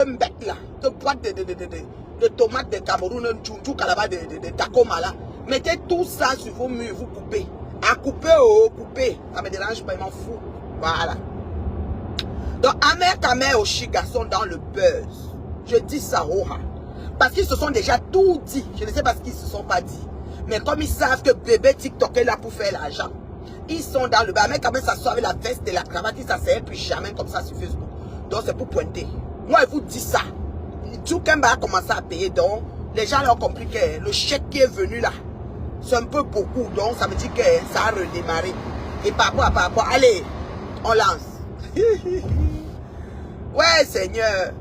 bec là, de boîte de tomates de Cameroun, de calaba de Tacoma là. Mettez tout ça sur vos murs, vous coupez. À couper, oh, couper. Ça me dérange pas, il m'en fout. Voilà. Donc, Ahmed Kamel Oshiga sont dans le buzz. Je dis ça, oh, parce qu'ils se sont déjà tout dit. Je ne sais pas ce qu'ils se sont pas dit. Mais comme ils savent que bébé TikTok est là pour faire l'argent, ils sont dans le bas. Ahmed Kamel s'assoit avec la veste et la cravate, il s'asseyait plus jamais comme ça sur Facebook. Donc, c'est pour pointer. Moi, je vous dis ça. Djoukemba a commencé à payer, donc les gens ont compris que le chèque qui est venu là, c'est un peu beaucoup, donc ça veut dire que ça a redémarré. Et par rapport, allez, on lance. Ouais, Seigneur.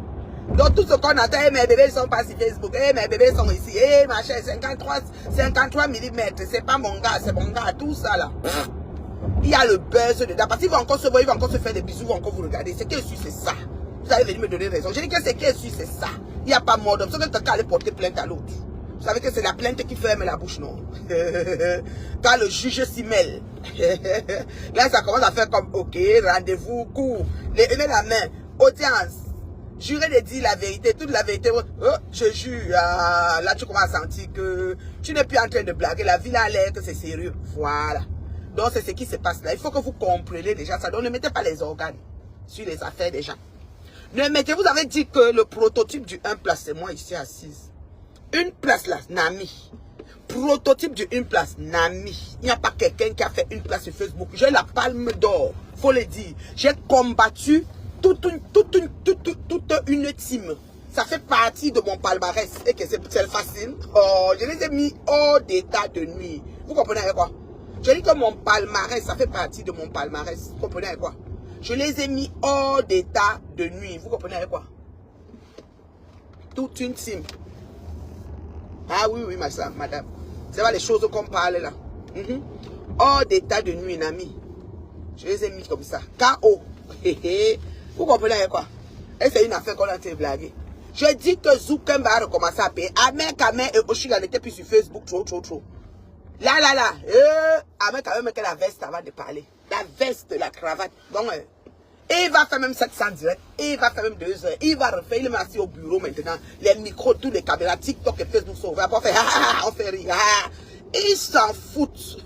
Donc tout ce qu'on attend, mes bébés ne sont pas sur Facebook, mes bébés sont ici, machin, 53 mm, c'est pas mon gars, c'est mon gars, tout ça là. Il y a le buzz dedans, parce qu'il va encore se voir, il va encore se faire des bisous, il va encore vous regarder. C'est qu'il suit, c'est ça. Vous allez venir me donner raison. Je dis que c'est qu'il suit, c'est ça. Il n'y a pas mort d'homme. Sauf que quelqu'un allait porter plainte à l'autre. Vous savez que c'est la plainte qui ferme la bouche, non? Quand le juge s'y mêle. Là, ça commence à faire comme, ok, rendez-vous, cours. Levez la main, audience. Jurez de dire la vérité, toute la vérité. Oh, je jure, là tu commences à sentir que tu n'es plus en train de blaguer. La vie là a l'air que c'est sérieux. Voilà. Donc c'est ce qui se passe là. Il faut que vous compreniez déjà ça. Donc ne mettez pas les organes sur les affaires des gens. Ne mettez, vous avez dit que le prototype du 1 place, c'est moi ici assise. Une place là, Nami. Prototype du 1 place, Nami. Il n'y a pas quelqu'un qui a fait une place sur Facebook. J'ai la palme d'or, faut le dire. J'ai combattu toute une team. Ça fait partie de mon palmarès. Et que c'est facile. Oh, je les ai mis hors d'état de nuit. Vous comprenez avec quoi? Je dis que mon palmarès, ça fait partie de mon palmarès. Vous comprenez avec quoi? Je les ai mis hors d'état de nuit. Vous comprenez avec quoi? Toute une team. Ah oui, oui, madame. C'est pas les choses qu'on parle là. Hors d'état de nuit, Nami. Je les ai mis comme ça. KO. Vous comprenez avec quoi? Et c'est une affaire qu'on a été blaguer. Je dis que Djoukemba a recommencé à payer. Ahmed Kamel et Oshiga n'étaient plus sur Facebook. Trop. Là. Ahmed Kamel mettait la veste avant de parler. La veste, la cravate. Donc, et il va faire même 700 directs. Et il va faire même 2 heures. Il va refaire. Il est assis au bureau maintenant. Les micros, tous les caméras, TikTok et Facebook sont ouverts. On fait on fait rire. Ils s'en foutent.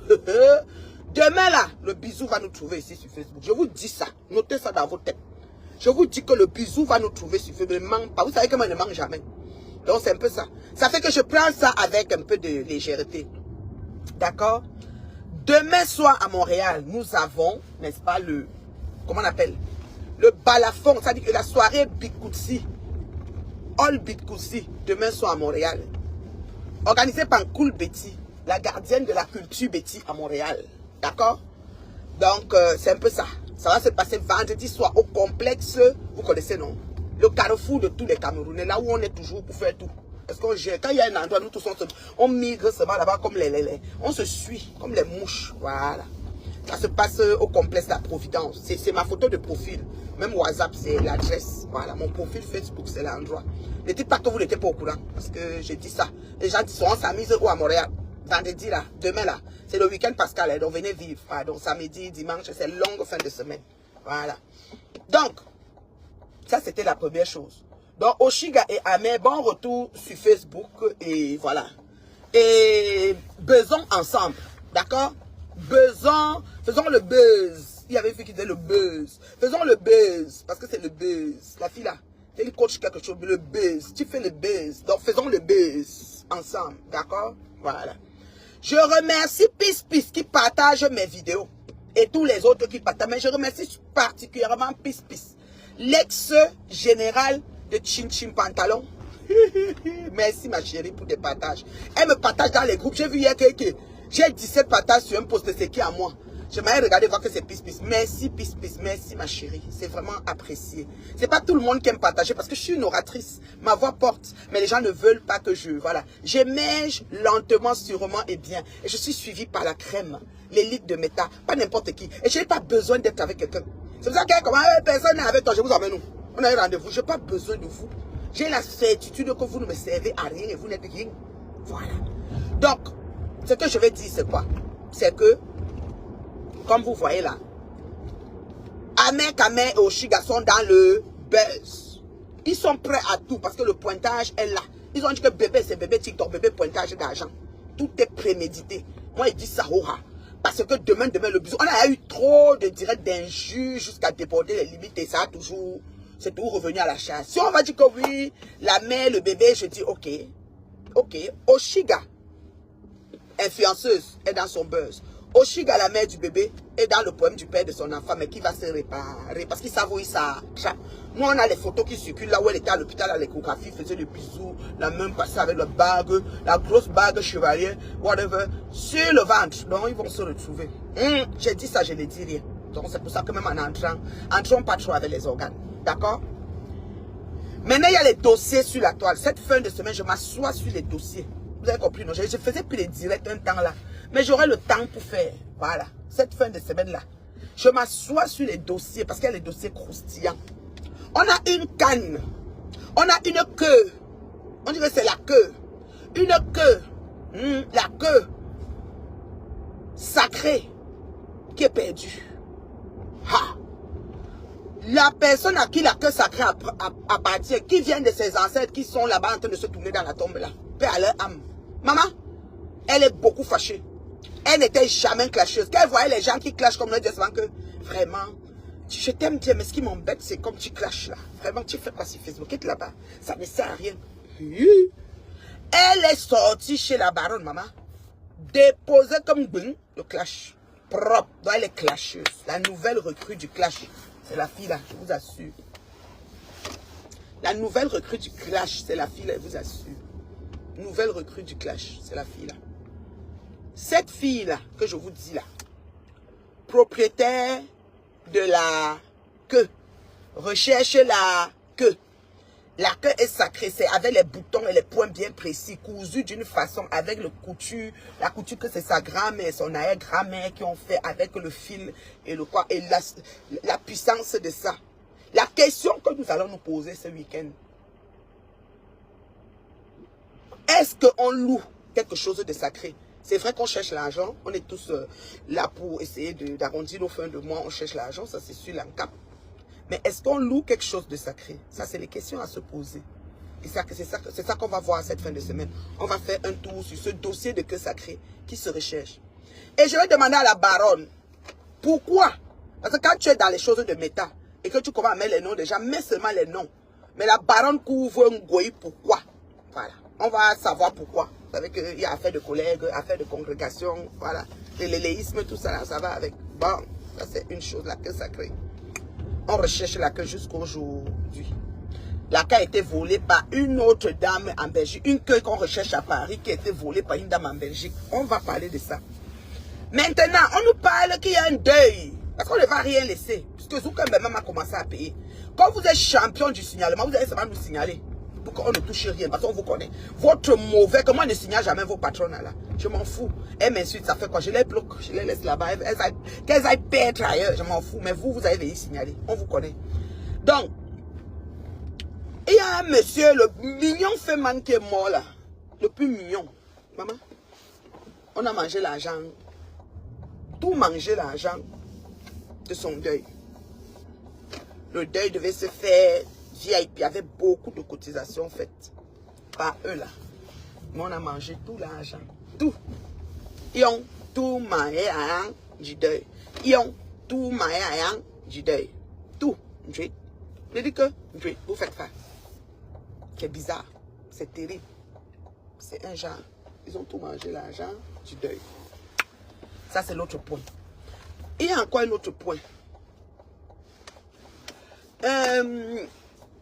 Demain là, le bisou va nous trouver ici sur Facebook. Je vous dis ça. Notez ça dans vos têtes. Je vous dis que le bisou va nous trouver sur Facebook. Ne manque pas. Vous savez que moi, je ne mange jamais. Donc, c'est un peu ça. Ça fait que je prends ça avec un peu de légèreté. D'accord? Demain soir à Montréal, nous avons, n'est-ce pas, le... Comment on appelle? Le balafon. C'est-à-dire que la soirée Bikoutsi. All Bikoutsi. Demain soir à Montréal. Organisé par Cool Betty. La gardienne de la culture Betty à Montréal. D'accord? Donc, c'est un peu ça. Ça va se passer vendredi soir au complexe, vous connaissez, non? Le carrefour de tous les Camerounais, là où on est toujours pour faire tout. Parce que quand il y a un endroit, nous tous, on migre seulement là-bas comme on se suit, comme les mouches. Voilà. Ça se passe au complexe de la Providence. C'est ma photo de profil. Même WhatsApp, c'est l'adresse. Voilà, mon profil Facebook, c'est l'endroit. Ne dites pas que vous n'étiez pas au courant. Parce que j'ai dit ça. Les gens seront s'amuser où à Montréal? Vendredi là, demain là, c'est le week-end pascal, hein, donc venez vivre. Voilà, donc samedi, dimanche, c'est longue fin de semaine. Voilà. Donc, ça c'était la première chose. Donc, Oshiga et Ahmed, bon retour sur Facebook et voilà. Et buzzons ensemble, d'accord? Faisons le buzz. Il y avait une fille qui disait le buzz. Faisons le buzz, parce que c'est le buzz. La fille là, c'est une coach quelque chose, le buzz. Tu fais le buzz. Donc, faisons le buzz ensemble, d'accord? Voilà. Je remercie Pis qui partage mes vidéos. Et tous les autres qui partagent. Mais je remercie particulièrement Pis. L'ex-général de Chin Chin Pantalon. Merci ma chérie pour des partages. Elle me partage dans les groupes. J'ai vu hier que j'ai 17 partages sur un post. C'est qui à moi? J'aimerais regarder voir que c'est Pis. Merci Pis. Merci ma chérie. C'est vraiment apprécié. C'est pas tout le monde qui aime partager parce que je suis une oratrice. Ma voix porte. Mais les gens ne veulent pas que je... Voilà. J'émerge lentement, sûrement et bien. Et je suis suivie par la crème. L'élite de méta. Pas n'importe qui. Et je n'ai pas besoin d'être avec quelqu'un. C'est pour ça que comme personne n'est avec toi, je vous emmène où? On a un rendez-vous. Je n'ai pas besoin de vous. J'ai la certitude que vous ne me servez à rien et vous n'êtes rien. Voilà. Donc, ce que je vais dire, c'est quoi? C'est que comme vous voyez là, Ahmed Kamel et Oshiga sont dans le buzz. Ils sont prêts à tout parce que le pointage est là. Ils ont dit que bébé, c'est bébé TikTok, bébé pointage d'argent. Tout est prémédité. Moi, il dit ça aura. Parce que demain, le bisou. On a eu trop de directs d'injures jusqu'à déborder les limites et ça a toujours... C'est tout revenu à la charge. Si on va dire que oui, la mère, le bébé, je dis ok. Ok. Oshiga, influenceuse, est dans son buzz. Oshiga, la mère du bébé, est dans le poème du père de son enfant, mais qui va se réparer. Parce qu'il s'avoue ça. Nous, on a les photos qui circulent là où elle était à l'hôpital, à l'échographie, faisait le bisou, la main passée avec le bague, la grosse bague chevalier, whatever, sur le ventre. Donc, ils vont se retrouver. J'ai dit ça, je ne dis rien. Donc, c'est pour ça que même en entrons pas trop avec les organes. D'accord? Maintenant, il y a les dossiers sur la toile. Cette fin de semaine, je m'assois sur les dossiers. Vous avez compris, non? Je faisais plus les directs un temps là. Mais j'aurai le temps pour faire. Voilà. Cette fin de semaine-là. Je m'assois sur les dossiers parce qu'il y a les dossiers croustillants. On a une canne. On a une queue. On dirait que c'est la queue. Une queue. La queue sacrée qui est perdue. Ha! La personne à qui la queue sacrée appartient, qui vient de ses ancêtres, qui sont là-bas en train de se tourner dans la tombe là. Paix à leur âme. Maman, elle est beaucoup fâchée. Elle n'était jamais clasheuse. Quand elle voyait les gens qui clashent comme nous, elle disait souvent que vraiment, je t'aime bien, mais ce qui m'embête, c'est comme tu clashes là. Vraiment, tu fais quoi sur Facebook? Quitte là-bas. Ça ne sert à rien. Elle est sortie chez la baronne, maman. Déposée comme le clash. Propre. Donc elle est clasheuse. La nouvelle recrue du clash. C'est la fille là, je vous assure. La nouvelle recrue du clash, c'est la fille là, je vous assure. Nouvelle recrue du clash, c'est la fille là. Cette fille là, que je vous dis là, propriétaire de la queue, recherche la queue. La queue est sacrée, c'est avec les boutons et les points bien précis, cousus d'une façon avec le couture, la couture que c'est sa grand-mère, son arrière-grand-mère qui ont fait avec le fil et le quoi, et la puissance de ça. La question que nous allons nous poser ce week-end, est-ce qu'on loue quelque chose de sacré? C'est vrai qu'on cherche l'argent, on est tous là pour essayer d'arrondir nos fins de mois, on cherche l'argent, ça c'est sur l'encap. Mais est-ce qu'on loue quelque chose de sacré? Ça, c'est les questions à se poser. Et c'est ça qu'on va voir cette fin de semaine. On va faire un tour sur ce dossier de queue sacré qui se recherche. Et je vais demander à la baronne, pourquoi? Parce que quand tu es dans les choses de méta et que tu commences à mettre les noms des gens, mets seulement les noms. Mais la baronne couvre un goy, pourquoi? Voilà. On va savoir pourquoi. Vous savez qu'il y a affaire de collègues, affaire de congrégation, voilà. Et l'éléisme, tout ça, là, ça va avec. Bon, ça c'est une chose, la queue sacrée. On recherche la queue jusqu'aujourd'hui. La queue a été volée par une autre dame en Belgique. Une queue qu'on recherche à Paris qui a été volée par une dame en Belgique. On va parler de ça. Maintenant, on nous parle qu'il y a un deuil. Parce qu'on ne va rien laisser. Puisque Zuckerberg même a commencé à payer. Quand vous êtes champion du signalement, vous allez seulement nous signaler. Pour qu'on ne touche rien. Parce qu'on vous connaît. Votre mauvais, comment on ne signale jamais vos patrons là. Je m'en fous. Elle m'insulte, ça fait quoi? Je les bloque. Je les laisse là-bas. Qu'elles aillent perdre ailleurs. Je m'en fous. Mais vous, vous allez venir signaler. On vous connaît. Donc, il y a un monsieur, le mignon Feman qui est mort là. Le plus mignon. Maman, on a mangé l'argent. Tout manger l'argent de son deuil. Le deuil devait se faire VIP. Il y avait beaucoup de cotisations faites par eux là. Mais on a mangé tout l'argent. Tout. Ils ont tout mangé à du deuil. Ils ont tout mangé à du deuil. Tout. Je dis que vous faites ça. C'est bizarre. C'est terrible. C'est un genre. Ils ont tout mangé l'argent du deuil. Ça, c'est l'autre point. Il y a encore un autre point.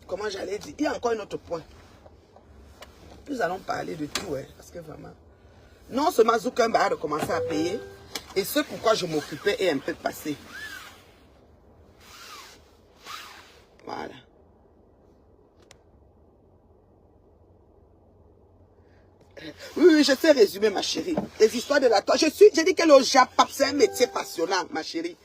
Comment j'allais dire? Il y a encore un autre point. Nous allons parler de tout, hein, parce que vraiment... Non seulement Zuckerberg a recommencé à payer, et ce pourquoi je m'occupais est un peu passé. Voilà. Oui, je sais résumer, ma chérie. Les histoires de la toile. J'ai dit que le Japap, c'est un métier passionnant, ma chérie.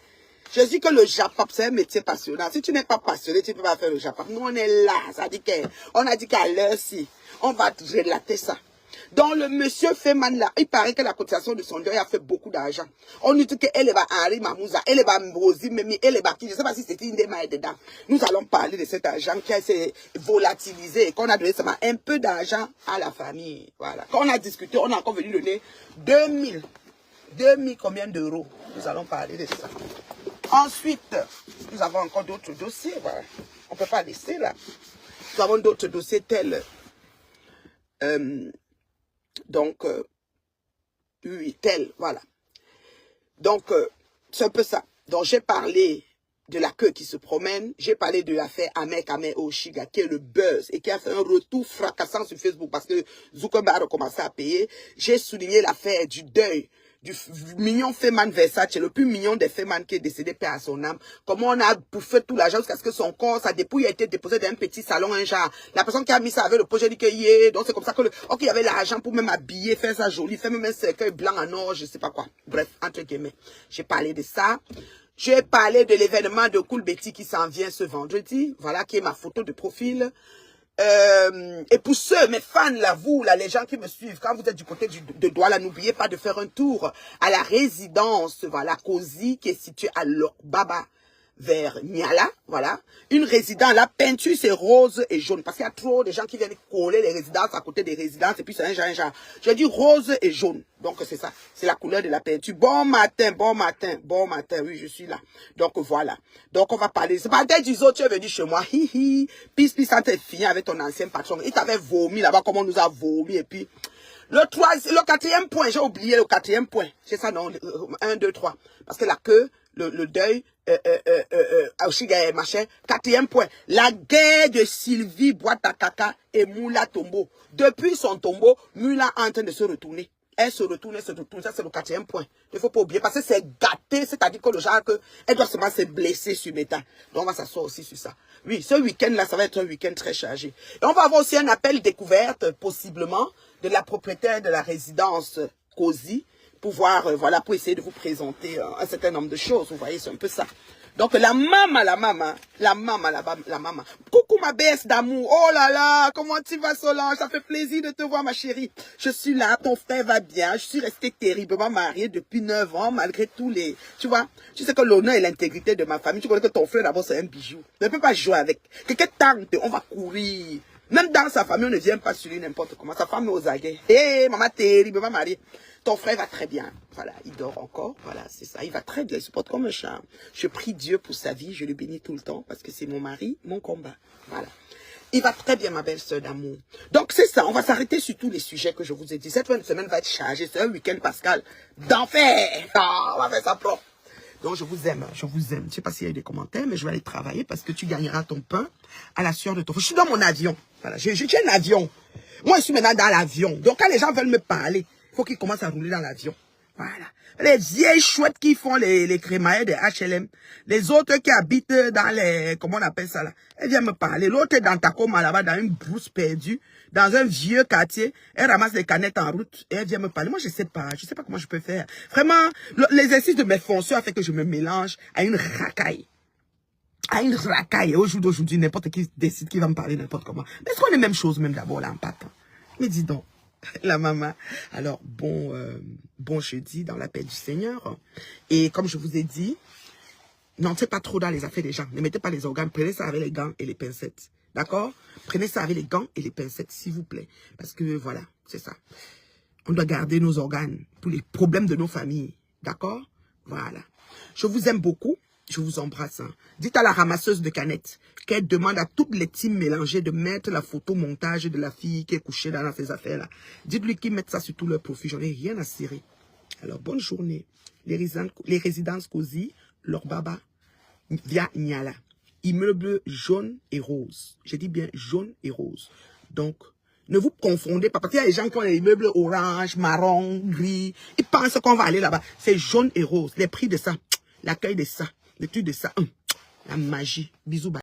Je dis que le Japap, c'est un métier passionnant. Si tu n'es pas passionné, tu ne peux pas faire le Japap. Nous, on est là. Ça dit qu'on a dit qu'à l'heure, si, on va relater ça. Donc, le monsieur Feman là, il paraît que la cotisation de son deuil a fait beaucoup d'argent. On nous dit qu'elle va Henri Mamouza, elle va Rosie Memi, elle va qui, je ne sais pas si c'était une des mailles dedans. Nous allons parler de cet argent qui s'est volatilisé et qu'on a donné seulement un peu d'argent à la famille. Voilà. Quand on a discuté, on a encore venu donner 2000 combien d'euros. Nous allons parler de ça. Ensuite, nous avons encore d'autres dossiers. Voilà. On ne peut pas laisser là. Nous avons d'autres dossiers tels. Oui, tel, voilà. Donc, c'est un peu ça. Donc, j'ai parlé de la queue qui se promène. J'ai parlé de l'affaire Ahmed Oshiga, qui est le buzz et qui a fait un retour fracassant sur Facebook parce que Zuckerberg a commencé à payer. J'ai souligné l'affaire du deuil du mignon Feman Versace, le plus mignon des Feman qui est décédé, paix à son âme. Comment on a bouffé tout l'argent jusqu'à ce que son corps, sa dépouille a été déposée dans un petit salon, un genre. La personne qui a mis ça avait le projet dit que yeah, donc c'est comme ça que il y avait l'argent pour même habiller, faire ça joli, faire même un cercueil blanc en or, je sais pas quoi. Bref, entre guillemets. J'ai parlé de ça. J'ai parlé de l'événement de Cool Betty qui s'en vient ce vendredi. Voilà qui est ma photo de profil. Et pour ceux, mes fans là, vous là, les gens qui me suivent, quand vous êtes du côté de Douala, n'oubliez pas de faire un tour à la résidence, voilà, Cozy, qui est située à Lokbaba, vers Niala, voilà. Une résidence, la peinture c'est rose et jaune, parce qu'il y a trop de gens qui viennent coller les résidences à côté des résidences, et puis c'est un genre. Je dis rose et jaune, donc c'est ça, c'est la couleur de la peinture. Bon matin, oui, je suis là. Donc voilà. Donc on va parler, c'est pas des autres, tu es venu chez moi, hihi, pis, ça t'est fini avec ton ancien patron, il t'avait vomi là-bas, comme on nous a vomi, et puis... Le quatrième point, j'ai oublié le quatrième point. C'est ça, non? 1, 2, 3. Parce que la queue, le deuil, Oshiga machin. Quatrième point. La guerre de Sylvie Boitakaka et Moula Tombo. Depuis son tombeau, Moula est en train de se retourner. Elle se retourne. Ça, c'est le quatrième point. Il ne faut pas oublier. Parce que c'est gâté. C'est-à-dire que le genre, elle doit seulement se blesser sur métal. Donc, on va s'asseoir aussi sur ça. Oui, ce week-end-là, ça va être un week-end très chargé. Et on va avoir aussi un appel découverte, possiblement, de la propriétaire de la résidence Cozy, pour voir, voilà, pour essayer de vous présenter un certain nombre de choses. Vous voyez, c'est un peu ça. Donc, la maman. Coucou ma baisse d'amour. Oh là là, comment tu vas Solange? Ça fait plaisir de te voir ma chérie. Je suis là, ton frère va bien. Je suis restée terriblement mariée depuis 9 ans, malgré tous les... Tu vois, tu sais que l'honneur et l'intégrité de ma famille, tu connais que ton frère d'abord c'est un bijou. Ne peut pas jouer avec. Quelqu'un tente, on va courir. Même dans sa famille, on ne vient pas sur lui n'importe comment. Sa femme est aux aguets. Hé, maman terrible, maman mariée. Ton frère va très bien. Voilà, il dort encore. Voilà, c'est ça. Il va très bien. Il se porte comme un chat. Je prie Dieu pour sa vie. Je le bénis tout le temps parce que c'est mon mari, mon combat. Voilà. Il va très bien, ma belle sœur d'amour. Donc, c'est ça. On va s'arrêter sur tous les sujets que je vous ai dit. Cette fin de semaine va être chargée. C'est un week-end pascal d'enfer. Ah, on va faire ça propre. Donc, je vous aime. Je vous aime. Je ne sais pas s'il y a eu des commentaires, mais je vais aller travailler parce que tu gagneras ton pain à la sueur de ton feu. Je suis dans mon avion. Voilà. J'ai un avion. Moi, je suis maintenant dans l'avion. Donc, quand les gens veulent me parler, il faut qu'ils commencent à rouler dans l'avion. Voilà. Les vieilles chouettes qui font les crémaillers de HLM. Les autres qui habitent dans les... Comment on appelle ça là? Elles viennent me parler. L'autre est dans Tacoma là-bas, dans une brousse perdue, dans un vieux quartier. Elle ramasse les canettes en route et elle vient me parler. Moi, je sais pas. Je sais pas comment je peux faire. Vraiment, l'exercice de mes fonctions a fait que je me mélange à une racaille. Et au jour d'aujourd'hui, n'importe qui décide qu'il va me parler n'importe comment. Mais est-ce qu'on est la même chose même d'abord là en partant? Mais dis donc. La maman. Alors, bon jeudi dans la paix du Seigneur. Et comme je vous ai dit, n'entrez pas trop dans les affaires des gens. Ne mettez pas les organes. Prenez ça avec les gants et les pincettes. D'accord? Prenez ça avec les gants et les pincettes, s'il vous plaît. Parce que, voilà, c'est ça. On doit garder nos organes pour les problèmes de nos familles. D'accord? Voilà. Je vous aime beaucoup. Je vous embrasse. Hein. Dites à la ramasseuse de canettes qu'elle demande à toutes les teams mélangées de mettre la photo montage de la fille qui est couchée dans ces affaires-là. Dites-lui qu'ils mettent ça sur tout leur profil. J'en ai rien à cirer. Alors, bonne journée. Les résidences Cozy, Lokbaba, via Niala. Immeuble jaune et rose. J'ai dit bien jaune et rose. Donc, ne vous confondez pas. Parce qu'il y a des gens qui ont les immeubles orange, marron, gris. Ils pensent qu'on va aller là-bas. C'est jaune et rose. Les prix de ça, l'accueil de ça, l'étude de ça. La magie. Bisous. Bye.